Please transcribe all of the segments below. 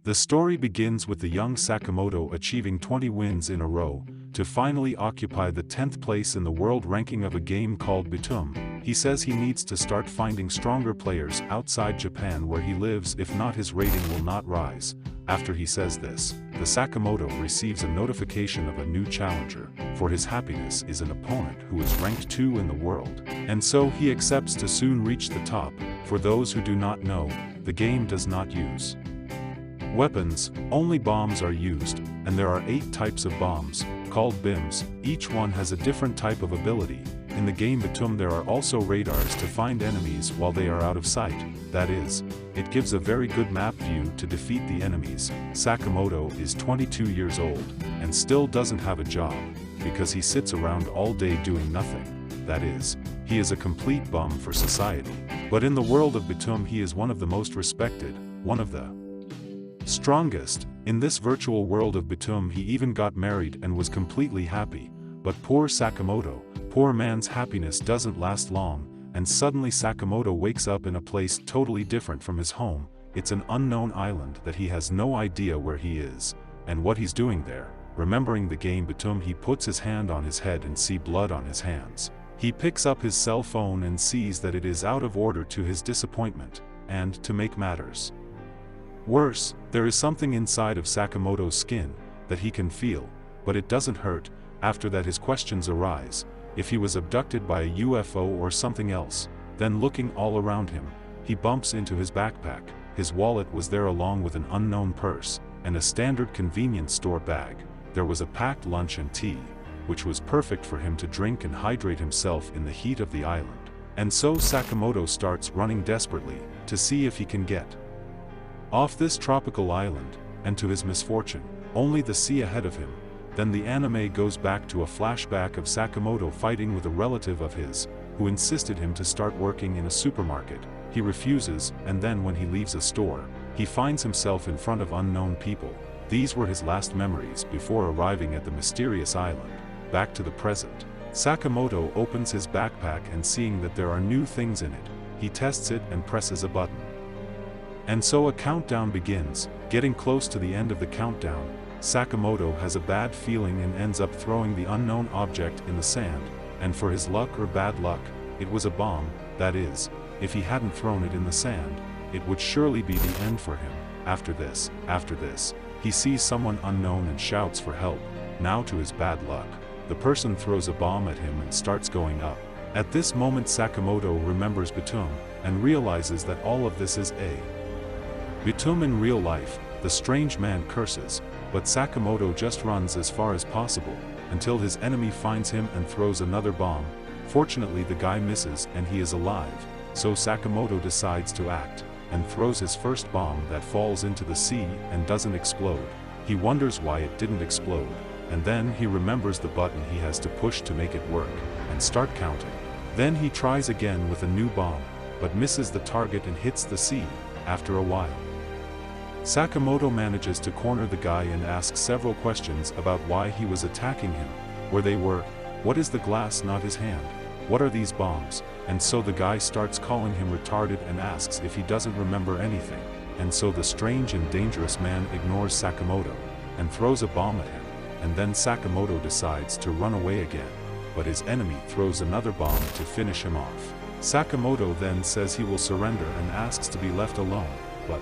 The story begins with the young Sakamoto achieving 20 wins in a row, to finally occupy the 10th place in the world ranking of a game called btooom. He says he needs to start finding stronger players outside Japan where he lives, if not his rating will not rise. After he says this, the Sakamoto receives a notification of a new challenger. For his happiness is an opponent who is ranked 2 in the world, and so he accepts to soon reach the top. For those who do not know, the game does not use weapons, only bombs are used, and there are 8 types of bombs, called BIMs. Each one has a different type of ability. In the game btooom there are also radars to find enemies while they are out of sight. That is, it gives a very good map view to defeat the enemies. Sakamoto is 22 years old, and still doesn't have a job, because he sits around all day doing nothing. That is, he is a complete bum for society. But in the world of btooom he is one of the most respected, one of the strongest. In this virtual world of btooom he even got married and was completely happy. But poor Sakamoto, poor man's happiness doesn't last long, and suddenly Sakamoto wakes up in a place totally different from his home. It's an unknown island that he has no idea where he is, and what he's doing there. Remembering the game btooom, he puts his hand on his head and see blood on his hands. He picks up his cell phone and sees that it is out of order, to his disappointment, and to make matters worse, there is something inside of Sakamoto's skin that he can feel, but it doesn't hurt. After that his questions arise, if he was abducted by a UFO or something else. Then looking all around him, he bumps into his backpack. His wallet was there along with an unknown purse, and a standard convenience store bag. There was a packed lunch and tea, which was perfect for him to drink and hydrate himself in the heat of the island. And so Sakamoto starts running desperately, to see if he can get off this tropical island, and to his misfortune, only the sea ahead of him. Then the anime goes back to a flashback of Sakamoto fighting with a relative of his, who insisted him to start working in a supermarket. He refuses, and then when he leaves a store, he finds himself in front of unknown people. These were his last memories before arriving at the mysterious island. Back to the present, Sakamoto opens his backpack and seeing that there are new things in it, he tests it and presses a button. And so a countdown begins. Getting close to the end of the countdown, Sakamoto has a bad feeling and ends up throwing the unknown object in the sand, and for his luck or bad luck, it was a bomb. That is, if he hadn't thrown it in the sand, it would surely be the end for him. After this, he sees someone unknown and shouts for help. Now to his bad luck, the person throws a bomb at him and starts going up. At this moment Sakamoto remembers btooom, and realizes that all of this is a btooom in real life. The strange man curses, but Sakamoto just runs as far as possible, until his enemy finds him and throws another bomb. Fortunately the guy misses and he is alive, so Sakamoto decides to act, and throws his first bomb that falls into the sea and doesn't explode. He wonders why it didn't explode, and then he remembers the button he has to push to make it work, and start counting. Then he tries again with a new bomb, but misses the target and hits the sea. After a while, Sakamoto manages to corner the guy and asks several questions about why he was attacking him, where they were, what is the glass not his hand, what are these bombs, and so the guy starts calling him retarded and asks if he doesn't remember anything, and so the strange and dangerous man ignores Sakamoto, and throws a bomb at him, and then Sakamoto decides to run away again, but his enemy throws another bomb to finish him off. Sakamoto then says he will surrender and asks to be left alone, but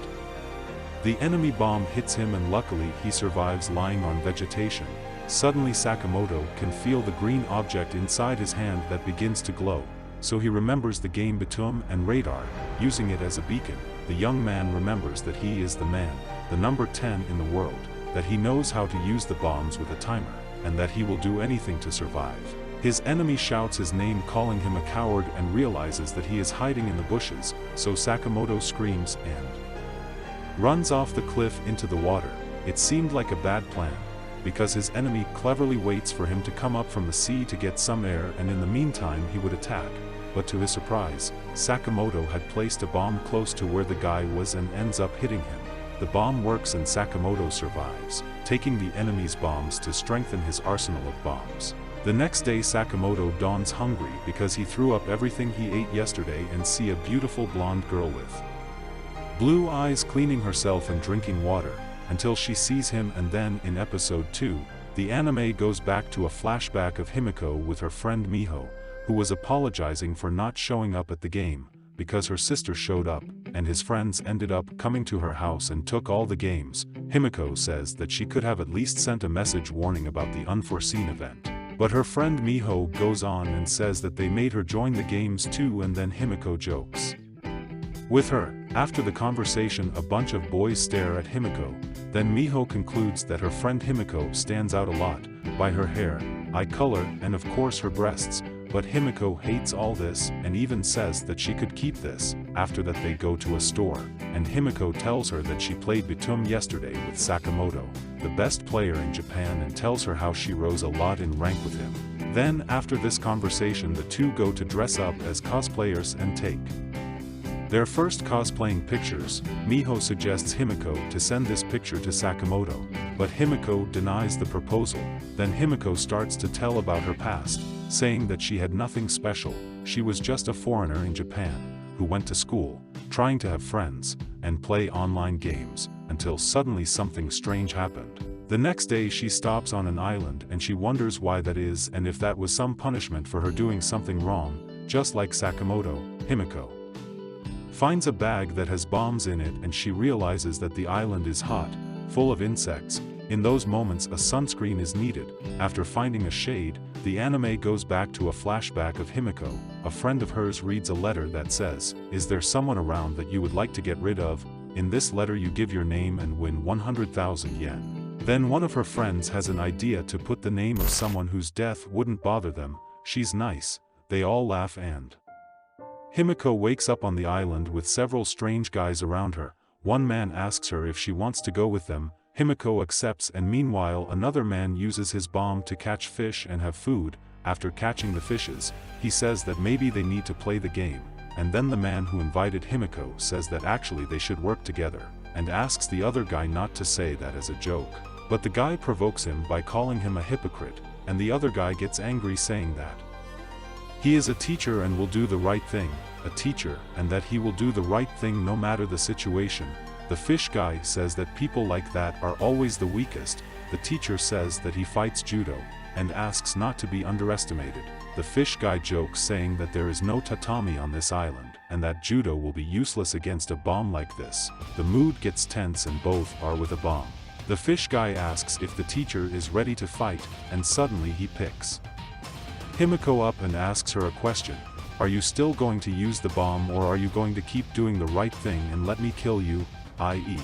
the enemy bomb hits him and luckily he survives lying on vegetation. Suddenly Sakamoto can feel the green object inside his hand that begins to glow, so he remembers the game btooom and radar, using it as a beacon. The young man remembers that he is the man, the number 10 in the world, that he knows how to use the bombs with a timer, and that he will do anything to survive. His enemy shouts his name calling him a coward and realizes that he is hiding in the bushes, so Sakamoto screams and runs off the cliff into the water. It seemed like a bad plan, because his enemy cleverly waits for him to come up from the sea to get some air and in the meantime he would attack. But to his surprise, Sakamoto had placed a bomb close to where the guy was and ends up hitting him. The bomb works and Sakamoto survives, taking the enemy's bombs to strengthen his arsenal of bombs. The next day Sakamoto dawns hungry because he threw up everything he ate yesterday and see a beautiful blonde girl with blue eyes cleaning herself and drinking water. until she sees him, and then in episode 2, the anime goes back to a flashback of Himiko with her friend Miho, who was apologizing for not showing up at the game, because her sister showed up, and his friends ended up coming to her house and took all the games. Himiko says that she could have at least sent a message warning about the unforeseen event. But her friend Miho goes on and says that they made her join the games too, and then Himiko jokes with her. After the conversation, a bunch of boys stare at Himiko. Then Miho concludes that her friend Himiko stands out a lot, by her hair, eye color, and of course her breasts. But Himiko hates all this and even says that she could keep this. After that they go to a store, and Himiko tells her that she played btooom yesterday with Sakamoto, the best player in Japan, and tells her how she rose a lot in rank with him. Then after this conversation the two go to dress up as cosplayers and take their first cosplaying pictures. Miho suggests Himiko to send this picture to Sakamoto, but Himiko denies the proposal. Then Himiko starts to tell about her past, saying that she had nothing special, she was just a foreigner in Japan, who went to school, trying to have friends, and play online games, until suddenly something strange happened. The next day she stops on an island and she wonders why that is, and if that was some punishment for her doing something wrong, just like Sakamoto. Himiko finds a bag that has bombs in it, and she realizes that the island is hot, full of insects. In those moments a sunscreen is needed. After finding a shade, the anime goes back to a flashback of Himiko. A friend of hers reads a letter that says, "Is there someone around that you would like to get rid of? In this letter you give your name and win 100,000 yen. Then one of her friends has an idea to put the name of someone whose death wouldn't bother them. She's nice. They all laugh, and Himiko wakes up on the island with several strange guys around her. One man asks her if she wants to go with them. Himiko accepts, and meanwhile another man uses his bomb to catch fish and have food. After catching the fishes, he says that maybe they need to play the game, and then the man who invited Himiko says that actually they should work together, and asks the other guy not to say that as a joke. But the guy provokes him by calling him a hypocrite, and the other guy gets angry, saying that he is a teacher and will do the right thing, a teacher, and that he will do the right thing no matter the situation. The fish guy says that people like that are always the weakest. The teacher says that he fights judo, and asks not to be underestimated. The fish guy jokes, saying that there is no tatami on this island, and that judo will be useless against a bomb like this. The mood gets tense and both are with a bomb. The fish guy asks if the teacher is ready to fight, and suddenly he picks Himiko up and asks her a question. Are you still going to use the bomb, or are you going to keep doing the right thing and let me kill you? I.e.,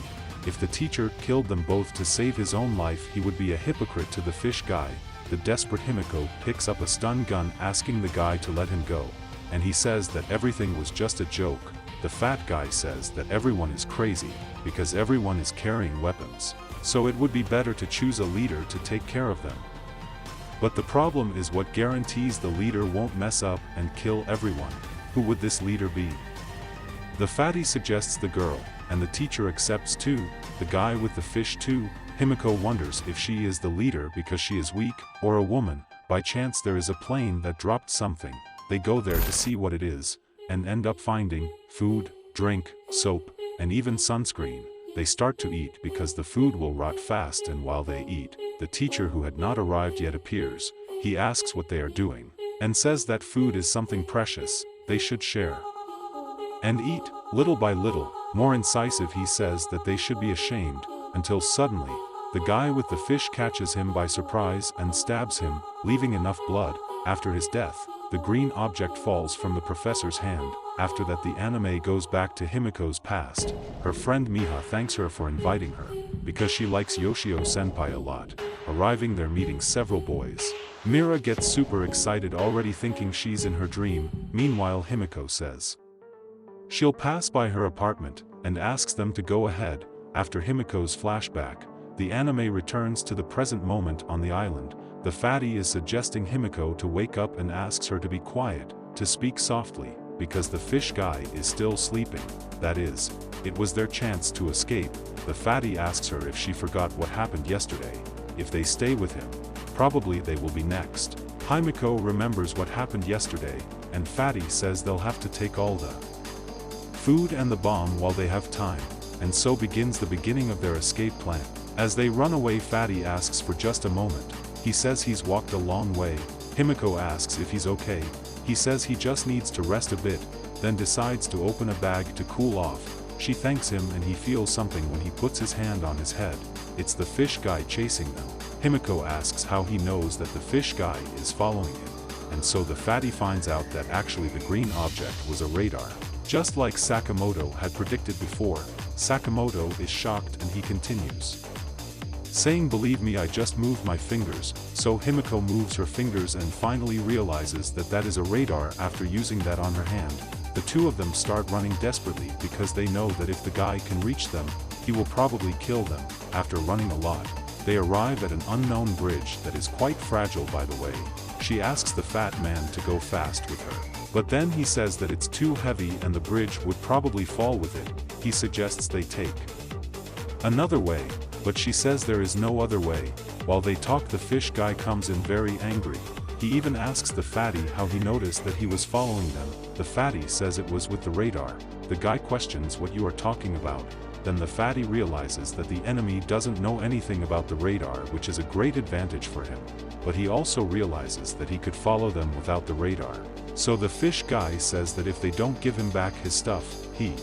if the teacher killed them both to save his own life, he would be a hypocrite to the fish guy. The desperate Himiko picks up a stun gun, asking the guy to let him go, and he says that everything was just a joke. The fat guy says that everyone is crazy, because everyone is carrying weapons, so it would be better to choose a leader to take care of them. But the problem is, what guarantees the leader won't mess up and kill everyone? Who would this leader be? The fatty suggests the girl, and the teacher accepts too. The guy with the fish too. Himiko wonders if she is the leader because she is weak, or a woman. By chance there is a plane that dropped something. They go there to see what it is, and end up finding food, drink, soap, and even sunscreen. They start to eat because the food will rot fast, and while they eat, the teacher, who had not arrived yet, appears. He asks what they are doing, and says that food is something precious, they should share and eat. Little by little, more incisive, he says that they should be ashamed, until suddenly, the guy with the fish catches him by surprise and stabs him, leaving enough blood. After his death, the green object falls from the professor's hand. After that the anime goes back to Himiko's past. Her friend Miha thanks her for inviting her, because she likes Yoshio senpai a lot. Arriving there, meeting several boys. Mira gets super excited, already thinking she's in her dream. Meanwhile Himiko says she'll pass by her apartment, and asks them to go ahead. After Himiko's flashback, the anime returns to the present moment on the island. The fatty is suggesting Himiko to wake up and asks her to be quiet, to speak softly, because the fish guy is still sleeping. That is, it was their chance to escape. The fatty asks her if she forgot what happened yesterday. If they stay with him, probably they will be next. Himiko remembers what happened yesterday, and fatty says they'll have to take all the food and the bomb while they have time, and so begins the beginning of their escape plan. As they run away, Fatty asks for just a moment. He says he's walked a long way. Himiko asks if he's okay. He says he just needs to rest a bit, then decides to open a bag to cool off. She thanks him and he feels something when he puts his hand on his head. It's the fish guy chasing them. Himiko asks how he knows that the fish guy is following him. And so the fatty finds out that actually the green object was a radar. Just like Sakamoto had predicted before, Sakamoto is shocked and he continues, saying, "Believe me, I just moved my fingers." So Himiko moves her fingers and finally realizes that that is a radar after using that on her hand. The two of them start running desperately because they know that if the guy can reach them, he will probably kill them. After running a lot, they arrive at an unknown bridge that is quite fragile, by the way. She asks the fat man to go fast with her. But then he says that it's too heavy and the bridge would probably fall with it. He suggests they take another way, but she says there is no other way. While they talk, the fish guy comes in very angry. He even asks the fatty how he noticed that he was following them. The fatty says it was with the radar. The guy questions what you are talking about. Then the fatty realizes that the enemy doesn't know anything about the radar, which is a great advantage for him. But he also realizes that he could follow them without the radar. So the fish guy says that if they don't give him back his stuff, he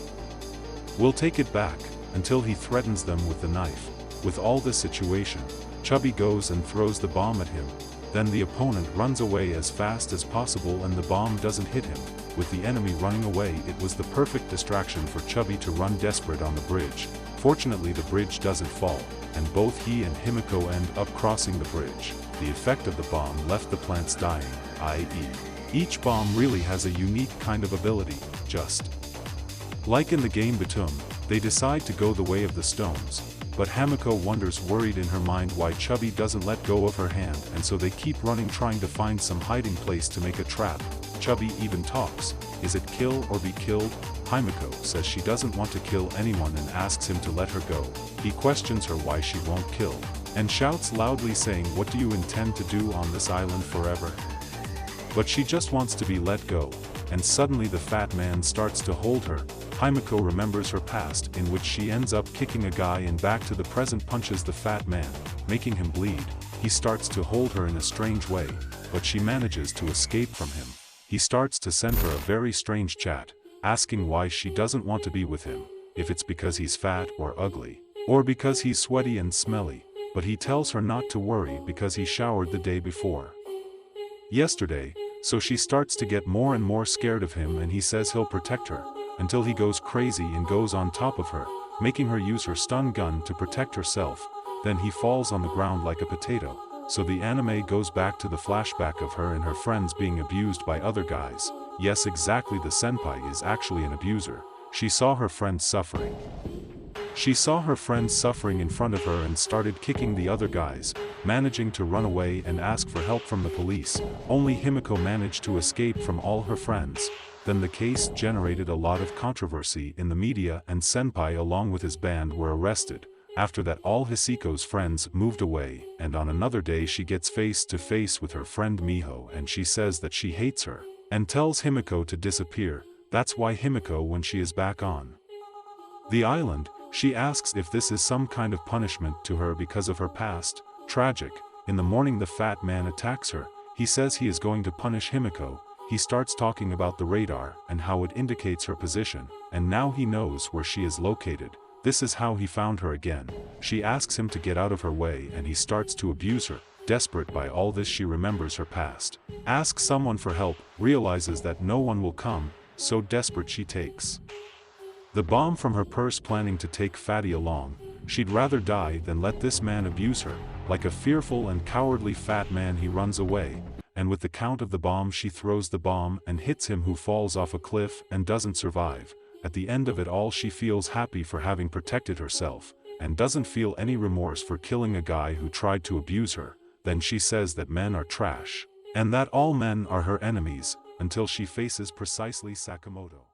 will take it back, until he threatens them with the knife. With all this situation, Chubby goes and throws the bomb at him. Then the opponent runs away as fast as possible and the bomb doesn't hit him. With the enemy running away, it was the perfect distraction for Chubby to run desperate on the bridge. Fortunately, the bridge doesn't fall, and both he and Himiko end up crossing the bridge. The effect of the bomb left the plants dying, i.e., each bomb really has a unique kind of ability. Just like in the game btooom, they decide to go the way of the stones. But Himiko wonders, worried in her mind, why Chubby doesn't let go of her hand, and so they keep running, trying to find some hiding place to make a trap. Chubby even talks. Is it kill or be killed? Himiko says she doesn't want to kill anyone and asks him to let her go. He questions her why she won't kill, and shouts loudly saying, "What do you intend to do on this island forever?" But she just wants to be let go, and suddenly the fat man starts to hold her. Himiko remembers her past, in which she ends up kicking a guy, and back to the present punches the fat man, making him bleed. He starts to hold her in a strange way, but she manages to escape from him. He starts to send her a very strange chat, asking why she doesn't want to be with him, if it's because he's fat or ugly, or because he's sweaty and smelly, but he tells her not to worry because he showered the day before yesterday. So she starts to get more and more scared of him, and he says he'll protect her, until he goes crazy and goes on top of her, making her use her stun gun to protect herself. Then he falls on the ground like a potato. So the anime goes back to the flashback of her and her friends being abused by other guys. Yes, exactly, the senpai is actually an abuser. She saw her friends suffering. She saw her friends suffering in front of her and started kicking the other guys, managing to run away and ask for help from the police. Only Himiko managed to escape from all her friends. Then the case generated a lot of controversy in the media, and senpai along with his band were arrested. After that, all Hisiko's friends moved away, and on another day she gets face to face with her friend Miho, and she says that she hates her, and tells Himiko to disappear. That's why Himiko, when she is back on the island, she asks if this is some kind of punishment to her because of her past. Tragic. In the morning, the fat man attacks her. He says he is going to punish Himiko. He starts talking about the radar and how it indicates her position, and now he knows where she is located. This is how he found her again. She asks him to get out of her way, and he starts to abuse her. Desperate by all this, she remembers her past, asks someone for help, realizes that no one will come, so desperate she takes the bomb from her purse, planning to take Fatty along. She'd rather die than let this man abuse her. Like a fearful and cowardly fat man, he runs away, and with the count of the bomb, she throws the bomb and hits him, who falls off a cliff and doesn't survive. At the end of it all, she feels happy for having protected herself, and doesn't feel any remorse for killing a guy who tried to abuse her. Then she says that men are trash, and that all men are her enemies, until she faces precisely Sakamoto.